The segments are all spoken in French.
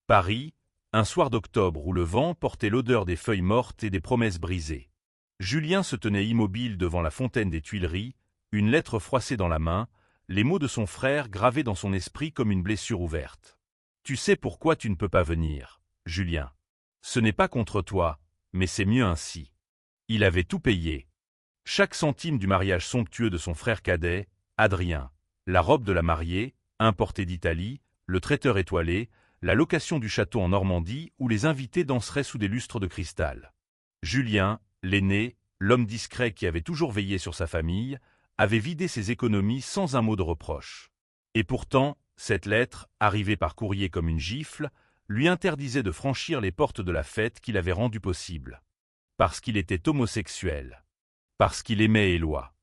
Paris, un soir d'octobre où le vent portait l'odeur des feuilles mortes et des promesses brisées. Julien se tenait immobile devant la fontaine des Tuileries, une lettre froissée dans la main, les mots de son frère gravés dans son esprit comme une blessure ouverte. « Tu sais pourquoi tu ne peux pas venir, Julien. Ce n'est pas contre toi, mais c'est mieux ainsi. » Il avait tout payé. Chaque centime du mariage somptueux de son frère cadet, Adrien, la robe de la mariée, importée d'Italie, le traiteur étoilé, la location du château en Normandie où les invités danseraient sous des lustres de cristal. Julien, l'aîné, l'homme discret qui avait toujours veillé sur sa famille, avait vidé ses économies sans un mot de reproche. Et pourtant, cette lettre, arrivée par courrier comme une gifle, lui interdisait de franchir les portes de la fête qu'il avait rendue possible. Parce qu'il était homosexuel. Parce qu'il aimait Éloi.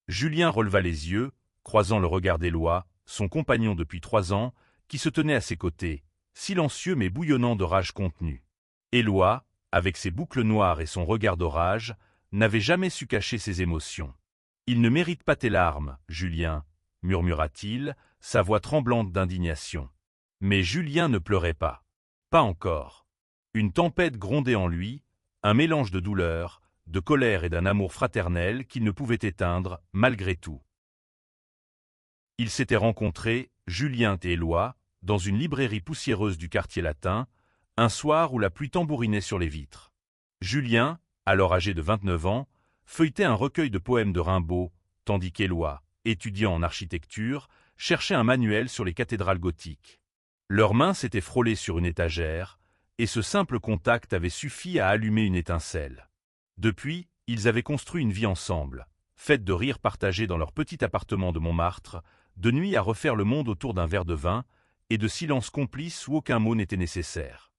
Julien releva les yeux, croisant le regard d'Éloi, son compagnon depuis 3 ans, qui se tenait à ses côtés, silencieux mais bouillonnant de rage contenue. Éloi, avec ses boucles noires et son regard d'orage, n'avait jamais su cacher ses émotions. « Il ne mérite pas tes larmes, Julien, » murmura-t-il, sa voix tremblante d'indignation. Mais Julien ne pleurait pas. Pas encore. Une tempête grondait en lui, un mélange de douleur, de colère et d'un amour fraternel qu'il ne pouvait éteindre, malgré tout. Ils s'étaient rencontrés, Julien et Éloi, dans une librairie poussiéreuse du quartier latin, un soir où la pluie tambourinait sur les vitres. Julien, alors âgé de 29 ans, feuilletait un recueil de poèmes de Rimbaud, tandis qu'Éloi, étudiant en architecture, cherchait un manuel sur les cathédrales gothiques. Leurs mains s'étaient frôlées sur une étagère, et ce simple contact avait suffi à allumer une étincelle. Depuis, ils avaient construit une vie ensemble, faite de rires partagés dans leur petit appartement de Montmartre, de nuit à refaire le monde autour d'un verre de vin, et de silences complices où aucun mot n'était nécessaire.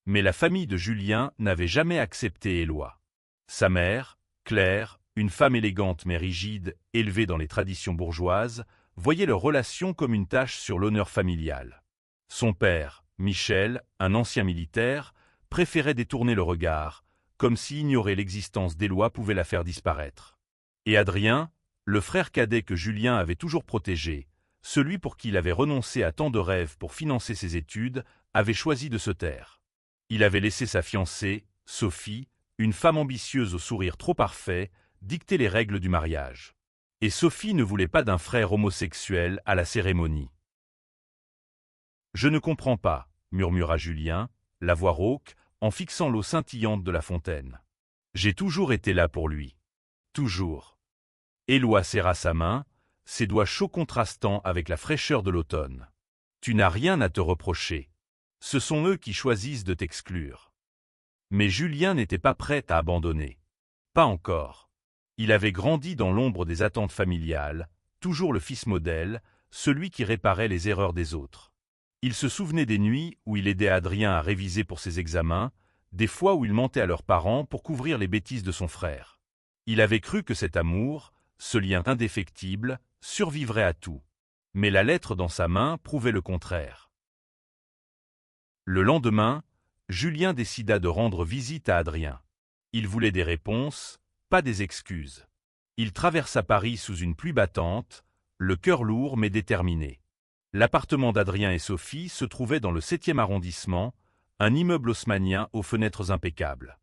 Mais la famille de Julien n'avait jamais accepté Éloi. Sa mère, Claire, une femme élégante mais rigide, élevée dans les traditions bourgeoises, voyait leur relation comme une tache sur l'honneur familial. Son père, Michel, un ancien militaire, préférait détourner le regard, comme si ignorer l'existence d'Éloi pouvait la faire disparaître. Et Adrien, le frère cadet que Julien avait toujours protégé, celui pour qui il avait renoncé à tant de rêves pour financer ses études, avait choisi de se taire. Il avait laissé sa fiancée, Sophie, une femme ambitieuse au sourire trop parfait, dicter les règles du mariage. Et Sophie ne voulait pas d'un frère homosexuel à la cérémonie. « Je ne comprends pas, » murmura Julien, la voix rauque, en fixant l'eau scintillante de la fontaine. « J'ai toujours été là pour lui. Toujours. » Éloi serra sa main, ses doigts chauds contrastant avec la fraîcheur de l'automne. « Tu n'as rien à te reprocher. Ce sont eux qui choisissent de t'exclure. » Mais Julien n'était pas prêt à abandonner. Pas encore. Il avait grandi dans l'ombre des attentes familiales, toujours le fils modèle, celui qui réparait les erreurs des autres. Il se souvenait des nuits où il aidait Adrien à réviser pour ses examens, des fois où il mentait à leurs parents pour couvrir les bêtises de son frère. Il avait cru que cet amour, ce lien indéfectible, survivrait à tout. Mais la lettre dans sa main prouvait le contraire. Le lendemain, Julien décida de rendre visite à Adrien. Il voulait des réponses, pas des excuses. Il traversa Paris sous une pluie battante, le cœur lourd mais déterminé. L'appartement d'Adrien et Sophie se trouvait dans le 7e arrondissement, un immeuble haussmannien aux fenêtres impeccables.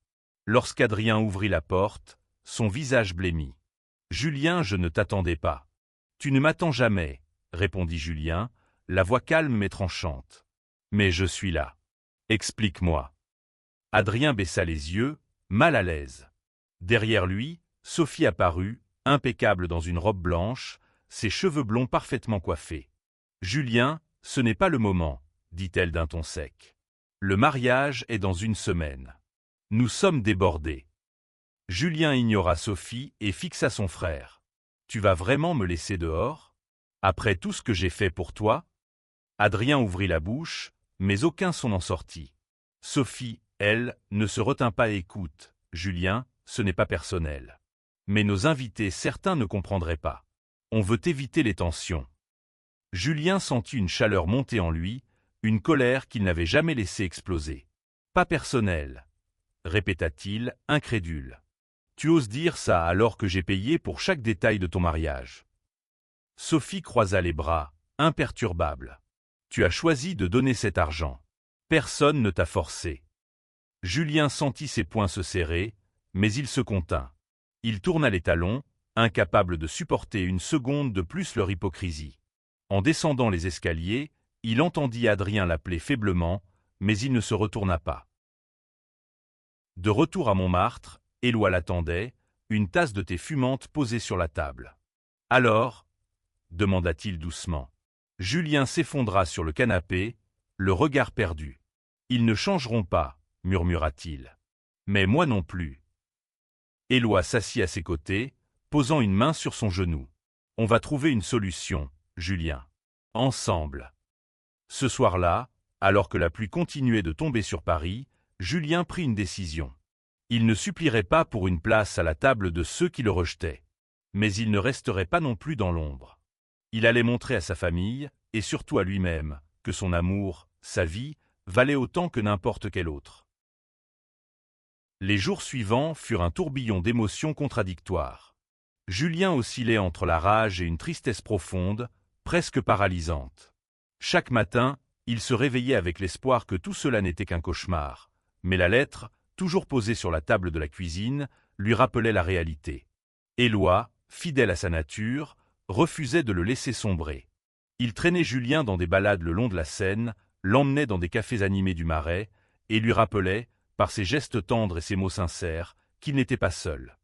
Lorsqu'Adrien ouvrit la porte, son visage blêmit. « Julien, je ne t'attendais pas. »« Tu ne m'attends jamais, » répondit Julien, la voix calme mais tranchante. « Mais je suis là. Explique-moi. » Adrien baissa les yeux, mal à l'aise. Derrière lui, Sophie apparut, impeccable dans une robe blanche, ses cheveux blonds parfaitement coiffés. « Julien, ce n'est pas le moment, » dit-elle d'un ton sec. « Le mariage est dans 1 semaine. Nous sommes débordés. » Julien ignora Sophie et fixa son frère. « Tu vas vraiment me laisser dehors? Après tout ce que j'ai fait pour toi ?» Adrien ouvrit la bouche, mais aucun son n'en sortit. Sophie, elle, ne se retint pas et écoute. « Julien, ce n'est pas personnel. Mais nos invités, certains ne comprendraient pas. On veut éviter les tensions. » Julien sentit une chaleur monter en lui, une colère qu'il n'avait jamais laissé exploser. « Pas personnel, » répéta-t-il, incrédule. « Tu oses dire ça alors que j'ai payé pour chaque détail de ton mariage. » Sophie croisa les bras, imperturbable. Tu as choisi de donner cet argent. Personne ne t'a forcé. Julien sentit ses poings se serrer, mais il se contint. Il tourna les talons, incapable de supporter une seconde de plus leur hypocrisie. En descendant les escaliers, il entendit Adrien l'appeler faiblement, mais il ne se retourna pas. De retour à Montmartre, Éloi l'attendait, une tasse de thé fumante posée sur la table. « Alors » demanda-t-il doucement. Julien s'effondra sur le canapé, le regard perdu. « Ils ne changeront pas, » murmura-t-il. « Mais moi non plus. » Éloi s'assit à ses côtés, posant une main sur son genou. « On va trouver une solution, Julien. Ensemble. » Ce soir-là, alors que la pluie continuait de tomber sur Paris, Julien prit une décision. Il ne supplierait pas pour une place à la table de ceux qui le rejetaient. Mais il ne resterait pas non plus dans l'ombre. Il allait montrer à sa famille, et surtout à lui-même, que son amour, sa vie, valaient autant que n'importe quel autre. Les jours suivants furent un tourbillon d'émotions contradictoires. Julien oscillait entre la rage et une tristesse profonde, presque paralysante. Chaque matin, il se réveillait avec l'espoir que tout cela n'était qu'un cauchemar, mais la lettre, toujours posée sur la table de la cuisine, lui rappelait la réalité. Éloi, fidèle à sa nature, refusait de le laisser sombrer. Il traînait Julien dans des balades le long de la Seine, l'emmenait dans des cafés animés du Marais, et lui rappelait, par ses gestes tendres et ses mots sincères, qu'il n'était pas seul.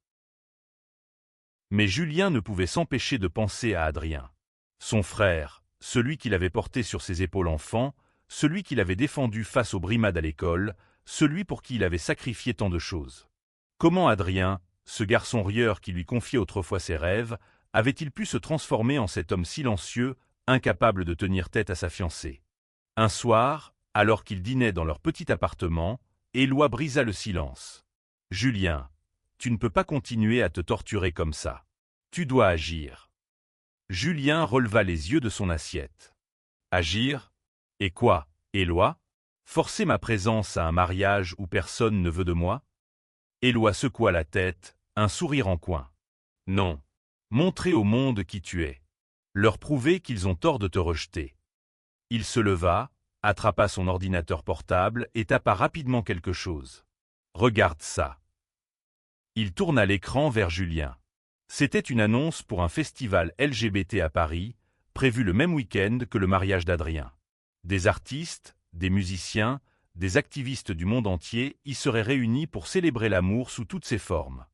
Mais Julien ne pouvait s'empêcher de penser à Adrien. Son frère, celui qu'il avait porté sur ses épaules enfant, celui qu'il avait défendu face aux brimades à l'école, celui pour qui il avait sacrifié tant de choses. Comment Adrien, ce garçon rieur qui lui confiait autrefois ses rêves, avait-il pu se transformer en cet homme silencieux, incapable de tenir tête à sa fiancée? Un soir, alors qu'ils dînaient dans leur petit appartement, Éloi brisa le silence. « Julien, tu ne peux pas continuer à te torturer comme ça. Tu dois agir. » Julien releva les yeux de son assiette. « Agir? Et quoi, Éloi? Forcer ma présence à un mariage où personne ne veut de moi ?» Éloi secoua la tête, un sourire en coin. « Non. Montrer au monde qui tu es. Leur prouver qu'ils ont tort de te rejeter. » Il se leva, attrapa son ordinateur portable et tapa rapidement quelque chose. « Regarde ça. » Il tourna l'écran vers Julien. C'était une annonce pour un festival LGBT à Paris, prévu le même week-end que le mariage d'Adrien. Des artistes, des musiciens, des activistes du monde entier y seraient réunis pour célébrer l'amour sous toutes ses formes.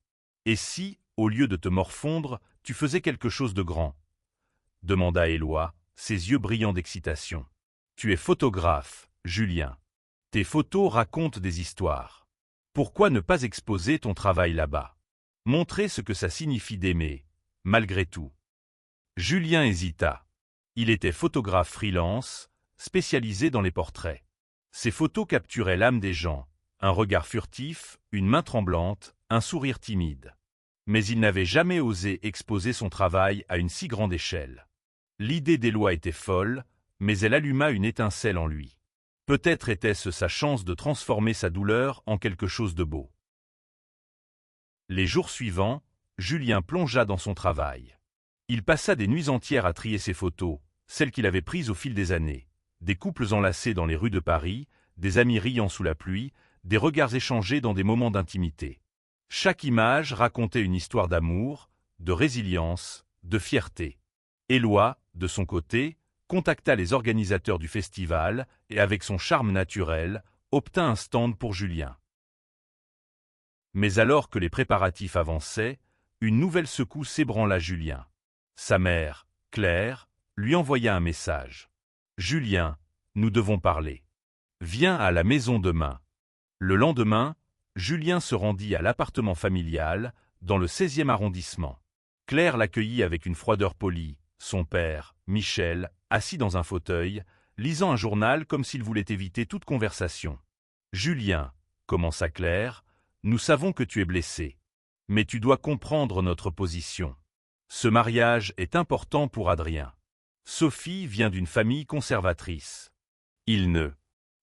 Et si, au lieu de te morfondre, tu faisais quelque chose de grand? Demanda Éloi, ses yeux brillants d'excitation. Tu es photographe, Julien. Tes photos racontent des histoires. Pourquoi ne pas exposer ton travail là-bas? Montrer ce que ça signifie d'aimer, malgré tout. Julien hésita. Il était photographe freelance, spécialisé dans les portraits. Ses photos capturaient l'âme des gens, un regard furtif, une main tremblante, un sourire timide. Mais il n'avait jamais osé exposer son travail à une si grande échelle. L'idée d'Éloi était folle, mais elle alluma une étincelle en lui. Peut-être était-ce sa chance de transformer sa douleur en quelque chose de beau. Les jours suivants, Julien plongea dans son travail. Il passa des nuits entières à trier ses photos, celles qu'il avait prises au fil des années. Des couples enlacés dans les rues de Paris, des amis riant sous la pluie, des regards échangés dans des moments d'intimité. Chaque image racontait une histoire d'amour, de résilience, de fierté. Éloi, de son côté, contacta les organisateurs du festival et avec son charme naturel, obtint un stand pour Julien. Mais alors que les préparatifs avançaient, une nouvelle secousse ébranla Julien. Sa mère, Claire, lui envoya un message. « Julien, nous devons parler. Viens à la maison demain. » Le lendemain, Julien se rendit à l'appartement familial, dans le 16e arrondissement. Claire l'accueillit avec une froideur polie, son père, Michel, assis dans un fauteuil, lisant un journal comme s'il voulait éviter toute conversation. « Julien, » commença Claire, « nous savons que tu es blessé. Mais tu dois comprendre notre position. Ce mariage est important pour Adrien. Sophie vient d'une famille conservatrice. Il ne... »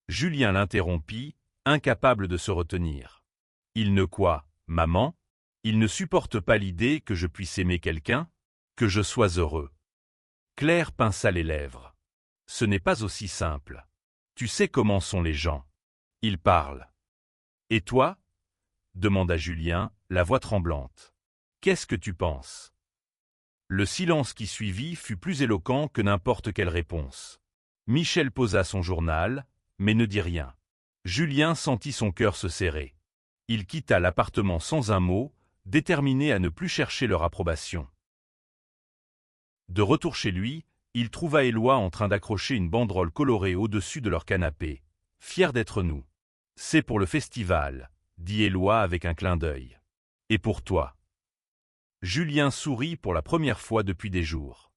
Julien l'interrompit, incapable de se retenir. « Il ne quoi, maman? Il ne supporte pas l'idée que je puisse aimer quelqu'un? Que je sois heureux. » Claire pinça les lèvres. Ce n'est pas aussi simple. Tu sais comment sont les gens. Ils parlent. Et toi? Demanda Julien, la voix tremblante. Qu'est-ce que tu penses? Le silence qui suivit fut plus éloquent que n'importe quelle réponse. Michel posa son journal, mais ne dit rien. Julien sentit son cœur se serrer. Il quitta l'appartement sans un mot, déterminé à ne plus chercher leur approbation. De retour chez lui, il trouva Éloi en train d'accrocher une banderole colorée au-dessus de leur canapé. « Fier d'être nous. »« C'est pour le festival, » dit Éloi avec un clin d'œil. « Et pour toi ?» Julien sourit pour la première fois depuis des jours.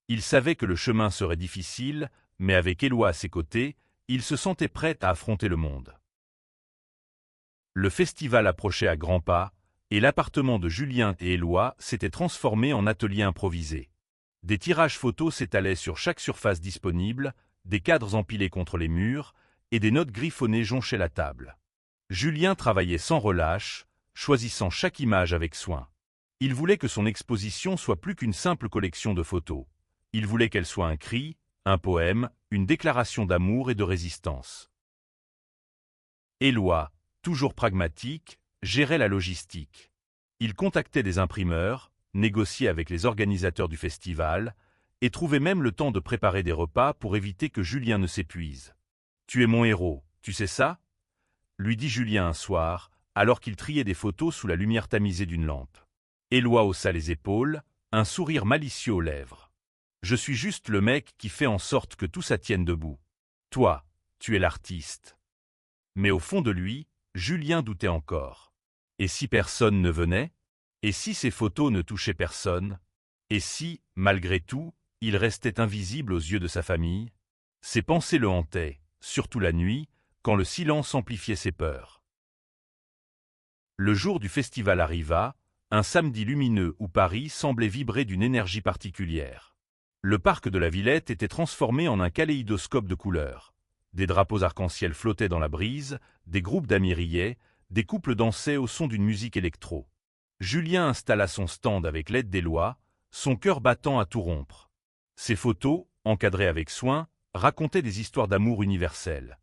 Il savait que le chemin serait difficile, mais avec Éloi à ses côtés, il se sentait prêt à affronter le monde. Le festival approchait à grands pas, et l'appartement de Julien et Éloi s'était transformé en atelier improvisé. Des tirages photos s'étalaient sur chaque surface disponible, des cadres empilés contre les murs, et des notes griffonnées jonchaient la table. Julien travaillait sans relâche, choisissant chaque image avec soin. Il voulait que son exposition soit plus qu'une simple collection de photos. Il voulait qu'elle soit un cri, un poème, une déclaration d'amour et de résistance. Éloi, toujours pragmatique, gérait la logistique. Il contactait des imprimeurs, négociait avec les organisateurs du festival, et trouvait même le temps de préparer des repas pour éviter que Julien ne s'épuise. « Tu es mon héros, tu sais ça ?» lui dit Julien un soir, alors qu'il triait des photos sous la lumière tamisée d'une lampe. Éloi haussa les épaules, un sourire malicieux aux lèvres. « Je suis juste le mec qui fait en sorte que tout ça tienne debout. Toi, tu es l'artiste. » Mais au fond de lui, Julien doutait encore. Et si personne ne venait? Et si ces photos ne touchaient personne? Et si, malgré tout, il restait invisible aux yeux de sa famille? Ses pensées le hantaient, surtout la nuit, quand le silence amplifiait ses peurs. Le jour du festival arriva, un samedi lumineux où Paris semblait vibrer d'une énergie particulière. Le parc de la Villette était transformé en un kaléidoscope de couleurs. Des drapeaux arc-en-ciel flottaient dans la brise, des groupes d'amis riaient, des couples dansaient au son d'une musique électro. Julien installa son stand avec l'aide d'Éloi, son cœur battant à tout rompre. Ses photos, encadrées avec soin, racontaient des histoires d'amour universelles.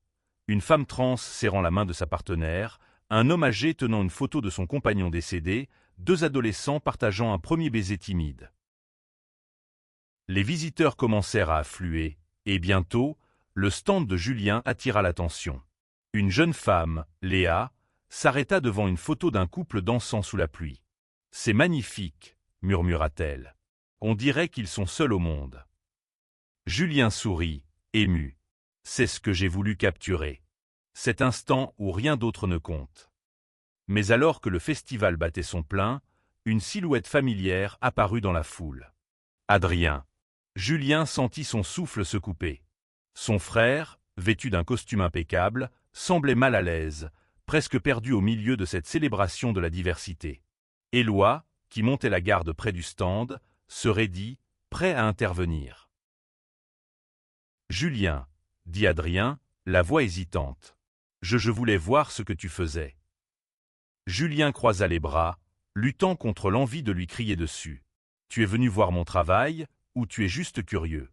Une femme trans serrant la main de sa partenaire, un homme âgé tenant une photo de son compagnon décédé, deux adolescents partageant un premier baiser timide. Les visiteurs commencèrent à affluer, et bientôt, le stand de Julien attira l'attention. Une jeune femme, Léa, s'arrêta devant une photo d'un couple dansant sous la pluie. « C'est magnifique, » murmura-t-elle. « On dirait qu'ils sont seuls au monde. » Julien sourit, ému. « C'est ce que j'ai voulu capturer. Cet instant où rien d'autre ne compte. » Mais alors que le festival battait son plein, une silhouette familière apparut dans la foule. Adrien. Julien sentit son souffle se couper. Son frère, vêtu d'un costume impeccable, semblait mal à l'aise, presque perdu au milieu de cette célébration de la diversité. Éloi, qui montait la garde près du stand, se raidit, prêt à intervenir. « Julien, » dit Adrien, la voix hésitante. « Je voulais voir ce que tu faisais. » Julien croisa les bras, luttant contre l'envie de lui crier dessus. « Tu es venu voir mon travail, ou tu es juste curieux ?»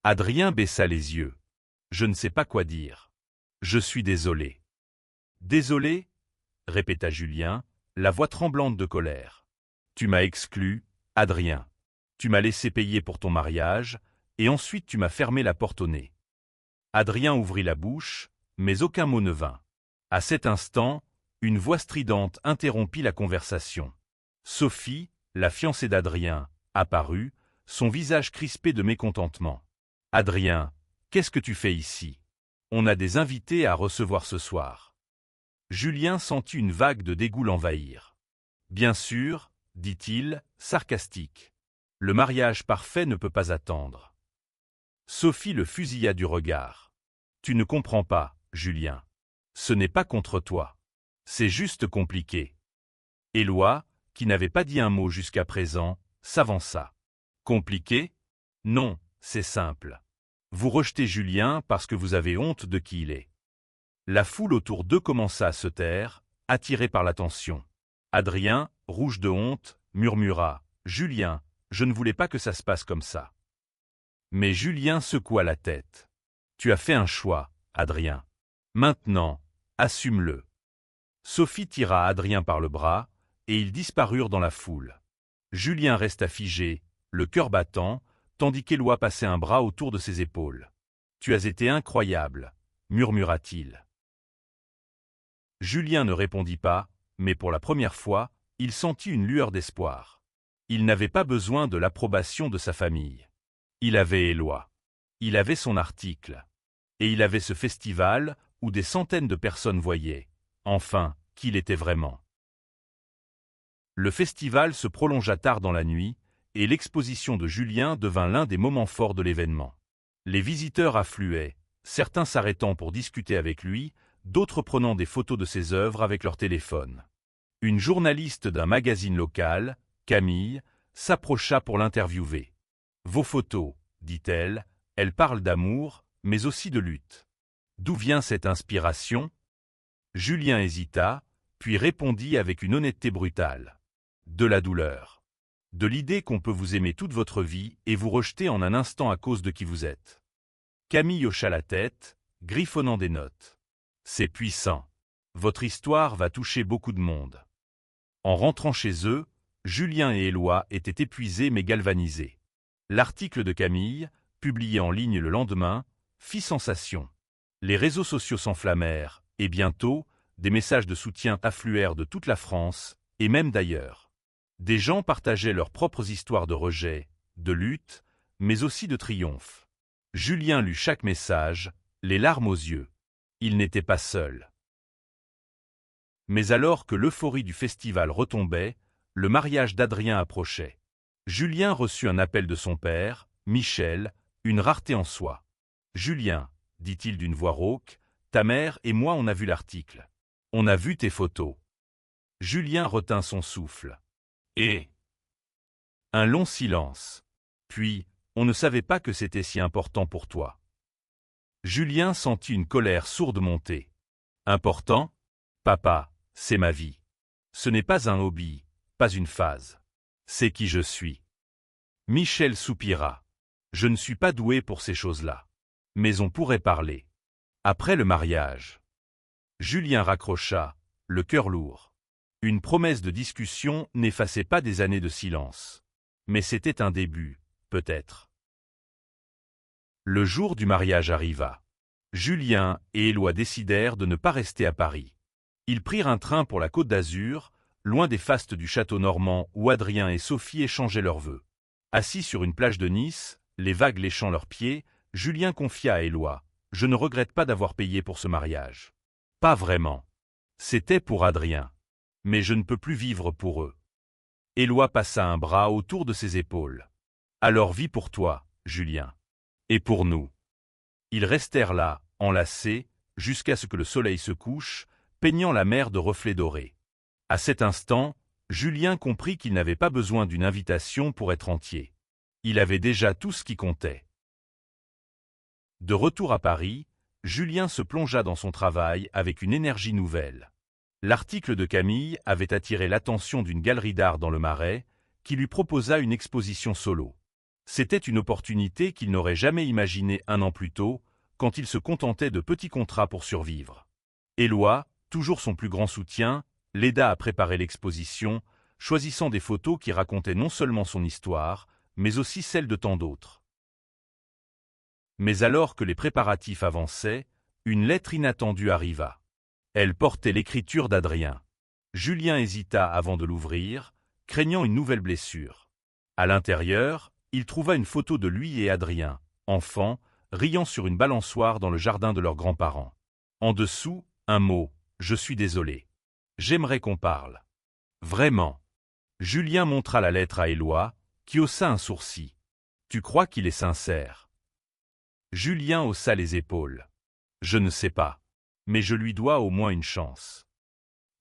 Adrien baissa les yeux. « Je ne sais pas quoi dire. Je suis désolé. »« Désolé ?» répéta Julien, la voix tremblante de colère. « Tu m'as exclu, Adrien. Tu m'as laissé payer pour ton mariage, et ensuite tu m'as fermé la porte au nez. » Adrien ouvrit la bouche, mais aucun mot ne vint. À cet instant, une voix stridente interrompit la conversation. Sophie, la fiancée d'Adrien, apparut, son visage crispé de mécontentement. « Adrien, qu'est-ce que tu fais ici? On a des invités à recevoir ce soir. » Julien sentit une vague de dégoût l'envahir. « Bien sûr, » dit-il, sarcastique. « Le mariage parfait ne peut pas attendre. » Sophie le fusilla du regard. « Tu ne comprends pas, Julien. Ce n'est pas contre toi. C'est juste compliqué. » Éloi, qui n'avait pas dit un mot jusqu'à présent, s'avança. « Compliqué? Non, c'est simple. Vous rejetez Julien parce que vous avez honte de qui il est. » La foule autour d'eux commença à se taire, attirée par l'attention. Adrien, rouge de honte, murmura « Julien, je ne voulais pas que ça se passe comme ça. » Mais Julien secoua la tête. Tu as fait un choix, Adrien. Maintenant, assume-le. Sophie tira Adrien par le bras, et ils disparurent dans la foule. Julien resta figé, le cœur battant, tandis qu'Éloi passait un bras autour de ses épaules. « Tu as été incroyable », murmura-t-il. Julien ne répondit pas, mais pour la première fois, il sentit une lueur d'espoir. Il n'avait pas besoin de l'approbation de sa famille. Il avait Éloi. Il avait son article. Et il avait ce festival où des centaines de personnes voyaient, enfin, qui il était vraiment. Le festival se prolongea tard dans la nuit, et l'exposition de Julien devint l'un des moments forts de l'événement. Les visiteurs affluaient, certains s'arrêtant pour discuter avec lui, d'autres prenant des photos de ses œuvres avec leur téléphone. Une journaliste d'un magazine local, Camille, s'approcha pour l'interviewer. « Vos photos, dit-elle, elles parlent d'amour, mais aussi de lutte. D'où vient cette inspiration ?» Julien hésita, puis répondit avec une honnêteté brutale. « De la douleur. De l'idée qu'on peut vous aimer toute votre vie et vous rejeter en un instant à cause de qui vous êtes. » Camille hocha la tête, griffonnant des notes. « C'est puissant. Votre histoire va toucher beaucoup de monde. » En rentrant chez eux, Julien et Éloi étaient épuisés mais galvanisés. L'article de Camille, publié en ligne le lendemain, fit sensation. Les réseaux sociaux s'enflammèrent, et bientôt, des messages de soutien affluèrent de toute la France, et même d'ailleurs. Des gens partageaient leurs propres histoires de rejet, de lutte, mais aussi de triomphe. Julien lut chaque message, les larmes aux yeux. Il n'était pas seul. Mais alors que l'euphorie du festival retombait, le mariage d'Adrien approchait. Julien reçut un appel de son père, Michel, une rareté en soi. « Julien, dit-il d'une voix rauque, ta mère et moi on a vu l'article. On a vu tes photos. » Julien retint son souffle. Et un long silence. Puis, on ne savait pas que c'était si important pour toi. Julien sentit une colère sourde monter. Important ? Papa, c'est ma vie. Ce n'est pas un hobby, pas une phase. C'est qui je suis. Michel soupira. Je ne suis pas doué pour ces choses-là. Mais on pourrait parler. Après le mariage. Julien raccrocha, le cœur lourd. Une promesse de discussion n'effaçait pas des années de silence. Mais c'était un début, peut-être. Le jour du mariage arriva. Julien et Éloi décidèrent de ne pas rester à Paris. Ils prirent un train pour la Côte d'Azur, loin des fastes du château normand où Adrien et Sophie échangeaient leurs vœux. Assis sur une plage de Nice, les vagues léchant leurs pieds, Julien confia à Éloi : « Je ne regrette pas d'avoir payé pour ce mariage. » Pas vraiment. C'était pour Adrien. Mais je ne peux plus vivre pour eux. Éloi passa un bras autour de ses épaules. Alors vis pour toi, Julien. Et pour nous. Ils restèrent là, enlacés, jusqu'à ce que le soleil se couche, peignant la mer de reflets dorés. À cet instant, Julien comprit qu'il n'avait pas besoin d'une invitation pour être entier. Il avait déjà tout ce qui comptait. De retour à Paris, Julien se plongea dans son travail avec une énergie nouvelle. L'article de Camille avait attiré l'attention d'une galerie d'art dans le Marais, qui lui proposa une exposition solo. C'était une opportunité qu'il n'aurait jamais imaginée un an plus tôt, quand il se contentait de petits contrats pour survivre. Éloi, toujours son plus grand soutien, l'aida à préparer l'exposition, choisissant des photos qui racontaient non seulement son histoire, mais aussi celle de tant d'autres. Mais alors que les préparatifs avançaient, une lettre inattendue arriva. Elle portait l'écriture d'Adrien. Julien hésita avant de l'ouvrir, craignant une nouvelle blessure. À l'intérieur, il trouva une photo de lui et Adrien, enfants, riant sur une balançoire dans le jardin de leurs grands-parents. En dessous, un mot : « Je suis désolé. J'aimerais qu'on parle. » Vraiment. Julien montra la lettre à Éloi, qui haussa un sourcil. « Tu crois qu'il est sincère ?» Julien haussa les épaules. « Je ne sais pas. Mais je lui dois au moins une chance. »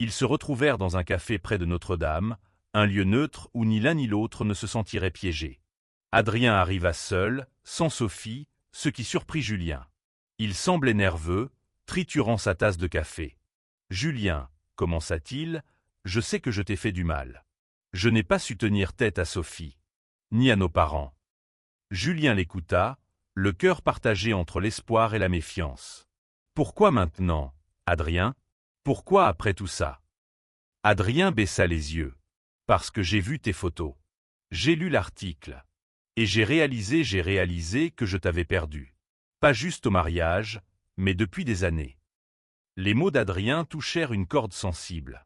Ils se retrouvèrent dans un café près de Notre-Dame, un lieu neutre où ni l'un ni l'autre ne se sentirait piégé. Adrien arriva seul, sans Sophie, ce qui surprit Julien. Il semblait nerveux, triturant sa tasse de café. « Julien, commença-t-il, je sais que je t'ai fait du mal. Je n'ai pas su tenir tête à Sophie, ni à nos parents. Julien l'écouta, le cœur partagé entre l'espoir et la méfiance. « Pourquoi maintenant, Adrien? Pourquoi après tout ça ?» Adrien baissa les yeux. « Parce que j'ai vu tes photos. J'ai lu l'article. Et j'ai réalisé que je t'avais perdu. Pas juste au mariage, mais depuis des années. » Les mots d'Adrien touchèrent une corde sensible.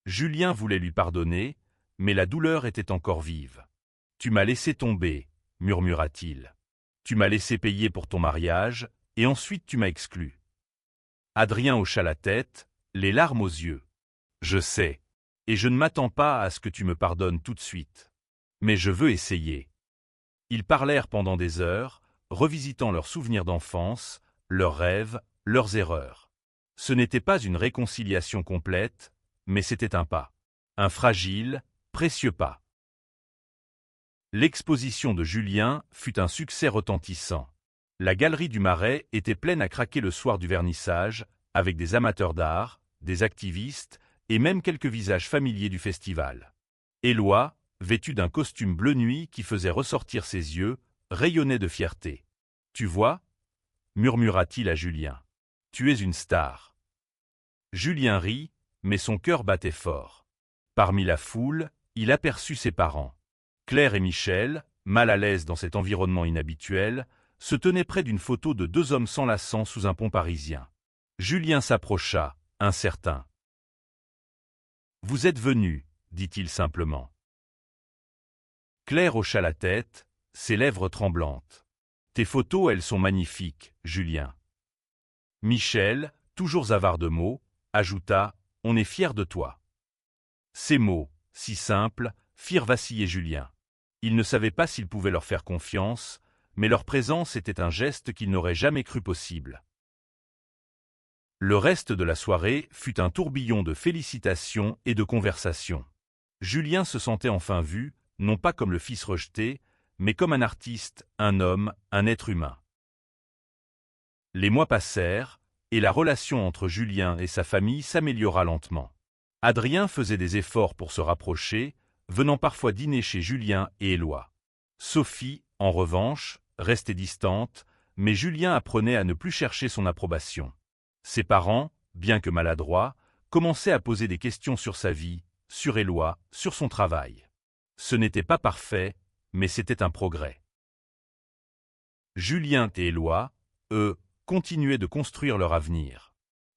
Julien voulait lui pardonner, mais la douleur était encore vive. « Tu m'as laissé tomber, » murmura-t-il. « Tu m'as laissé payer pour ton mariage, et ensuite tu m'as exclu. » Adrien hocha la tête, les larmes aux yeux. « Je sais, et je ne m'attends pas à ce que tu me pardonnes tout de suite. Mais je veux essayer. » Ils parlèrent pendant des heures, revisitant leurs souvenirs d'enfance, leurs rêves, leurs erreurs. Ce n'était pas une réconciliation complète, mais c'était un pas. Un fragile, précieux pas. L'exposition de Julien fut un succès retentissant. La galerie du Marais était pleine à craquer le soir du vernissage, avec des amateurs d'art, des activistes et même quelques visages familiers du festival. Éloi, vêtu d'un costume bleu nuit qui faisait ressortir ses yeux, rayonnait de fierté. « Tu vois » murmura-t-il à Julien. « Tu es une star. » Julien rit, mais son cœur battait fort. Parmi la foule, il aperçut ses parents. Claire et Michel, mal à l'aise dans cet environnement inhabituel, se tenaient près d'une photo de deux hommes s'enlaçant sous un pont parisien. Julien s'approcha, incertain. « Vous êtes venus, » dit-il simplement. Claire hocha la tête, ses lèvres tremblantes. « Tes photos, elles sont magnifiques, Julien. » Michel, toujours avare de mots, ajouta « On est fiers de toi. » Ces mots, si simples, firent vaciller Julien. Il ne savait pas s'il pouvait leur faire confiance, mais leur présence était un geste qu'il n'aurait jamais cru possible. Le reste de la soirée fut un tourbillon de félicitations et de conversations. Julien se sentait enfin vu, non pas comme le fils rejeté, mais comme un artiste, un homme, un être humain. Les mois passèrent, et la relation entre Julien et sa famille s'améliora lentement. Adrien faisait des efforts pour se rapprocher, venant parfois dîner chez Julien et Éloi. Sophie, en revanche, restait distante, mais Julien apprenait à ne plus chercher son approbation. Ses parents, bien que maladroits, commençaient à poser des questions sur sa vie, sur Éloi, sur son travail. Ce n'était pas parfait, mais c'était un progrès. Julien et Éloi, eux, continuaient de construire leur avenir.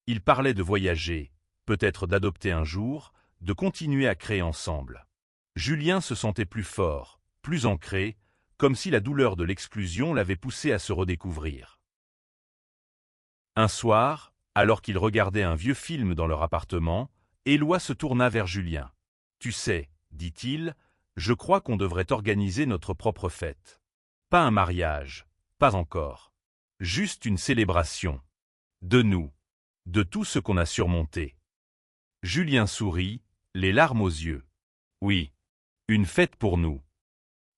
Ils parlaient de voyager, peut-être d'adopter un jour, de continuer à créer ensemble. Julien se sentait plus fort, plus ancré, comme si la douleur de l'exclusion l'avait poussé à se redécouvrir. Un soir, alors qu'ils regardaient un vieux film dans leur appartement, Éloi se tourna vers Julien. « Tu sais, dit-il, je crois qu'on devrait organiser notre propre fête. Pas un mariage, pas encore. Juste une célébration. De nous, de tout ce qu'on a surmonté. » Julien sourit, les larmes aux yeux. « Oui, une fête pour nous. »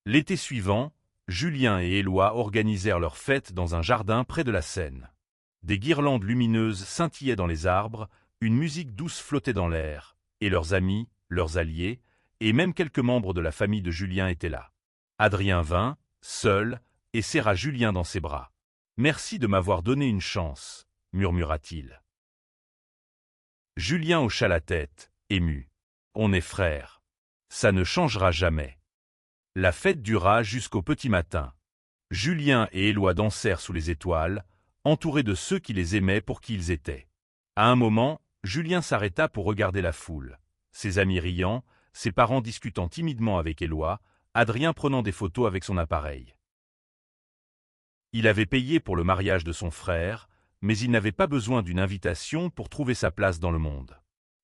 L'été suivant, Julien et Éloi organisèrent leur fête dans un jardin près de la Seine. Des guirlandes lumineuses scintillaient dans les arbres, une musique douce flottait dans l'air, et leurs amis, leurs alliés, et même quelques membres de la famille de Julien étaient là. Adrien vint, seul, et serra Julien dans ses bras. « Merci de m'avoir donné une chance, » murmura-t-il. Julien hocha la tête, ému. « On est frères. Ça ne changera jamais. » La fête dura jusqu'au petit matin. Julien et Éloi dansèrent sous les étoiles, entourés de ceux qui les aimaient pour qui ils étaient. À un moment, Julien s'arrêta pour regarder la foule. Ses amis riant, ses parents discutant timidement avec Éloi, Adrien prenant des photos avec son appareil. Il avait payé pour le mariage de son frère, mais il n'avait pas besoin d'une invitation pour trouver sa place dans le monde.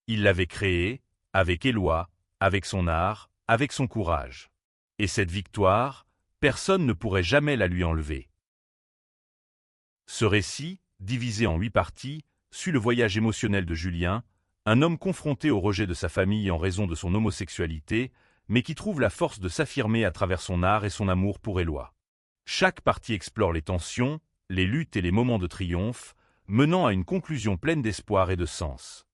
Il l'avait créé, avec Éloi, avec son art, avec son courage. Et cette victoire, personne ne pourrait jamais la lui enlever. Ce récit, divisé en 8 parties, suit le voyage émotionnel de Julien, un homme confronté au rejet de sa famille en raison de son homosexualité, mais qui trouve la force de s'affirmer à travers son art et son amour pour Éloi. Chaque partie explore les tensions, les luttes et les moments de triomphe, menant à une conclusion pleine d'espoir et de sens.